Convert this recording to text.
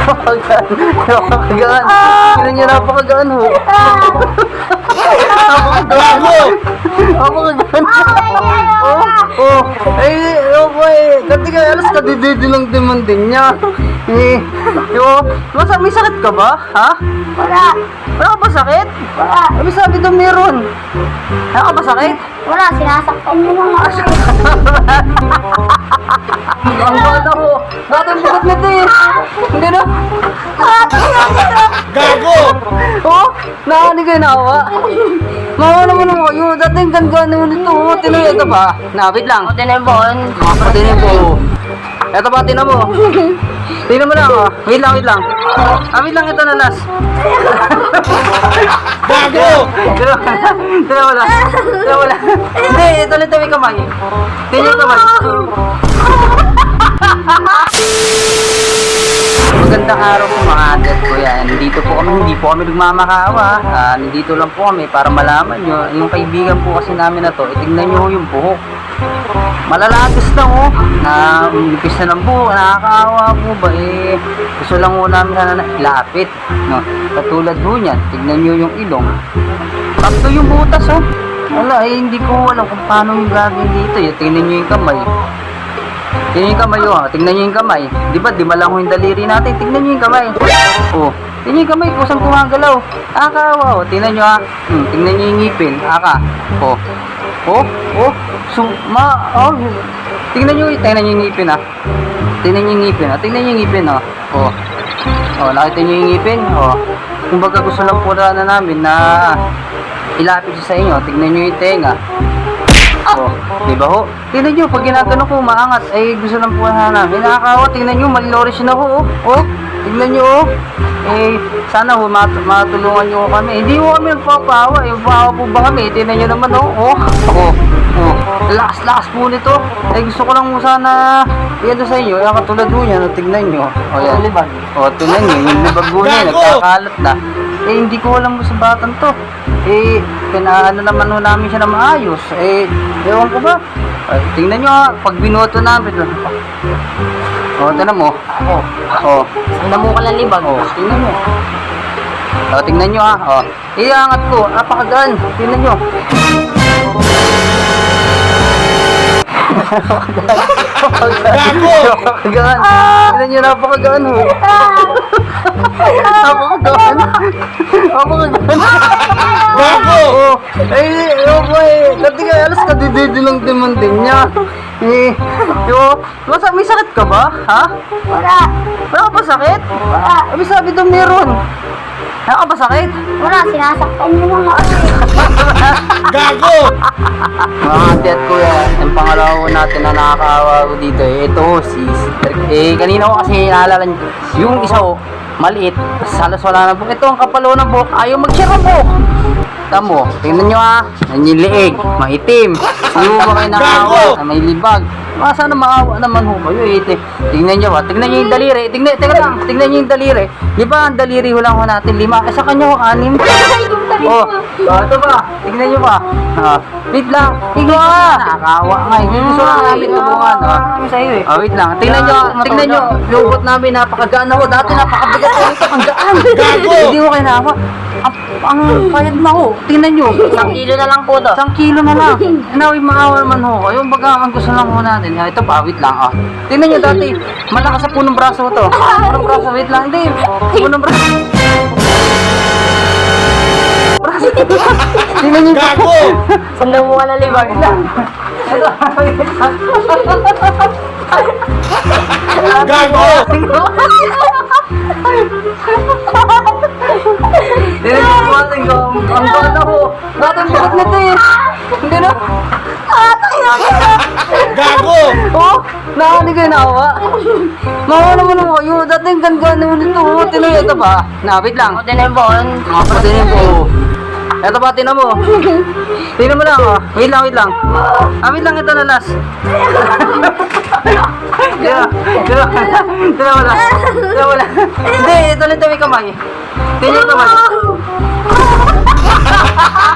Napakagaan. Tingnan niyo, napakagaan ho. Napakagaan ho. Napakagaan. Oh. Boy. Kasi kaya alas ka, lang naman din niya. May sakit ka ba? Ha? Wala. Wala ka ba sakit? Wala. Ano sabi daw meron? Wala ka ba sakit? Wala. Sinasaktan mo lang ako. Ang bata ko. Dati ang bigat nito eh. Hindi na. Gago! Oh, nakani kayo nawa. Mawa naman ako. Yung dati ang ganda naman ito. Tinuloy ito ba? Wait lang. O, tinibon. Patinin ko. Ito ba, tinan mo. Tinan mo lang, oh. Wait lang. Wait lang, ito na last. Gago! Tinan mo lang. Hindi, ito lang may kamay. Tinan yung kamay. Magandang araw po mga adet ko yan. Hindi po kami nagmamakawa. Nandito lang po kami para malaman nyo. Yung kaibigan po kasi namin na to, tingnan nyo yung buhok. Malalagos na ho. Nipis na ng buhok. Nakakaawa po ba eh. Gusto lang ho namin na ilapit. No? Katulad ho niyan. Tingnan nyo yung ilong. Takto yung butas ho. Wala eh, hindi ko alam kung paano yung gagawin dito. Tingnan nyo yung kamay. Tingnan yung kamay, oh. Tingnan nyo yung kamay. Di ba, di malang yung daliri natin. Tingnan nyo yung kamay. Oh, tingnan yung kamay, kusang kumagalaw. Akawa, oh. Tingnan nyo, ha. Tingnan nyo yung ngipin. Aka. Oh. Tingnan nyo yung ngipin, ha. Tingnan nyo yung ngipin, oh. Oh, nakita nyo yung ngipin, oh. Kumbaga gusto lang po na namin na ilapit sa inyo. Tingnan nyo yung tenga. Oh, diba ho? Tingnan nyo, pag ginagano ko, maangat. Ay, gusto lang po na namin. Nakakawa, tingnan nyo, malilorish na ho. Oh, tingnan nyo, oh. Eh, sana ho, matulungan nyo kami. Hindi ho kami nagpapawa. Eh, papawa po ba kami? Tingnan nyo naman, oh. Lakas po nito. Eh, gusto ko lang ho sana yan sa inyo. Yung katulad ho yan, tingnan nyo. Oh, yan. Oh, tingnan nyo, yung libag ho niya, nagkakalat na. Eh, hindi ko alam mo sa batang to. Eh, pinaano naman ho namin siya na maayos. Eh, ewan ko ba? Ay, tingnan nyo ha, pag binoto namin. O, tingnan mo. O. Tingnan mo ka lang libag. O, tingnan mo. O, tingnan nyo ha. O, iangat ko. Napakagaan. Tingnan nyo. Napakagaan. Tingnan nyo, napakagaan ho. Napakagaan. Gago! Boy. Dati kaya alas ka, lang naman din niya. May sakit ka ba? Ha? Wala. Wala ka ba sakit? Wala. May sabi daw meron. Wala ka ba sakit? Wala. Sinasaktan mo lang ako. Gago! Mga adet ko yan. Ang pangalawa natin na nakakaawa ko dito eh. Ito si kanina ko kasi naalala niyo. Yung isa ko, maliit. Salas wala na buhok. Ito ang kapalo ng buhok. Ayaw mag-share ang buhok. Tamo, tingnan nyo ha. Yan yung liig, maitim. Hindi mo ba kayo nakaawa? May libag. Sana maawa naman ho kayo eh. Tingnan nyo ha. Tingnan nyo yung daliri. Tingnan nyo yung daliri. Di ba ang daliri ho lang ho natin 5? Sa kanya ho 6. Oh, ito ba? Tingnan nyo ba? Wait lang. Tingnan nyo ha. Nakakaawa nga eh. Gusto lang namin tulungan. Wait lang. Tingnan nyo. Lubot namin napakagaan ho. Dati napakabigat ko ito. Ang gaan. Hindi mo kayo naawa. Ang payad na ho. Tingnan nyo. 1 kilo na lang po to. 1 kilo na lang. Naway maawa naman ho. Yung baga ang gusto lang ho natin. Ito pa, wait lang. Tingnan nyo dati. Malakas sa punong braso to. Punong braso, wait lang. Hindi. Punong braso. Tingnan nyo. Gago! Sundan mo ka na libag. Gago! Tingnan nyo. Ang bata ho. Dati ang bigat nito eh. Hindi na. Gago! Oh, nakani kayo nawa. Mawa naman ako. Yung dati ang ganda naman ito. Tinuloy ito ba? Wait lang. O, tinibon. Patinin ko. Ito ba, tinan mo. Tinan mo lang, oh. Wait lang. Wait lang, ito na last. Tinan mo lang. Hindi, ito may kamay. Tingnan yung kamay.